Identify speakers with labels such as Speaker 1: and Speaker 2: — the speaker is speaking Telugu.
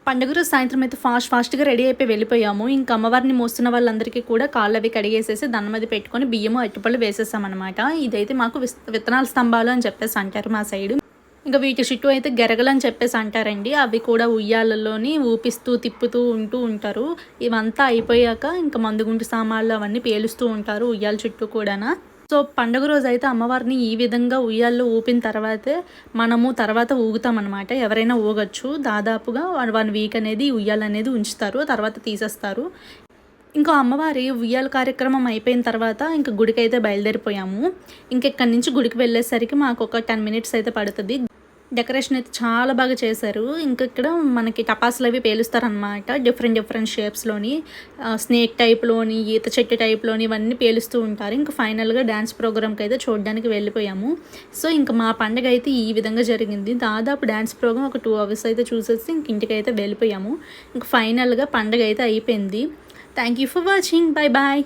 Speaker 1: పండుగ రోజు సాయంత్రం అయితే ఫాస్ట్‌గా రెడీ అయిపోయి వెళ్ళిపోయాము. ఇంక అమ్మవారిని మోస్తున్న వాళ్ళందరికీ కూడా కాళ్ళవి కడిగేసేసి దండం అది పెట్టుకొని బియ్యము, అరటిపళ్ళు వేసేసామనమాట. ఇదైతే మాకు విత్తనాల స్తంభాలు అని చెప్పేసి అంటారు మా సైడు. ఇంక వీటి చుట్టూ అయితే గెరగలని చెప్పేసి అంటారండి. అవి కూడా ఉయ్యాలలోని ఊపిస్తూ, తిప్పుతూ ఉంటారు. ఇవంతా అయిపోయాక ఇంక మందుగుండు సామాన్లు అవన్నీ పేలుస్తూ ఉంటారు ఉయ్యాల చుట్టూ కూడాన. సో, పండుగ రోజైతే అమ్మవారిని ఈ విధంగా ఉయ్యాల్లో ఊపిన తర్వాతే మనము తర్వాత ఊగుతామనమాట. ఎవరైనా ఊగొచ్చు. దాదాపుగా 1 వీక్ అనేది ఉయ్యాలనేది ఉంచుతారు. తర్వాత తీసేస్తారు. ఇంకో అమ్మవారి ఉయ్యాల కార్యక్రమం అయిపోయిన తర్వాత ఇంక గుడికైతే బయలుదేరిపోయాము. ఇంకెక్కడి నుంచి గుడికి వెళ్ళేసరికి మాకొక 10 మినిట్స్ అయితే పడుతది. డెకరేషన్ అయితే చాలా బాగా చేశారు. ఇక్కడ మనకి టపాసులవి పేలుస్తారనమాట. డిఫరెంట్ షేప్స్‌లోని స్నేక్ టైప్‌లోని, ఈత చెట్టు టైప్‌లోని ఇవన్నీ పేలుస్తూ ఉంటారు. ఇంక ఫైనల్‌గా డాన్స్ ప్రోగ్రామ్‌కైతే చూడడానికి వెళ్ళిపోయాము. సో, ఇంక మా పండగ అయితే ఈ విధంగా జరిగింది. దాదాపు డాన్స్ ప్రోగ్రామ్ ఒక 2 అవర్స్ అయితే చూసేసి ఇంక ఇంటికైతే వెళ్ళిపోయాము. ఇంక ఫైనల్‌గా పండగ అయితే అయిపోయింది. Thank you for watching. Bye bye.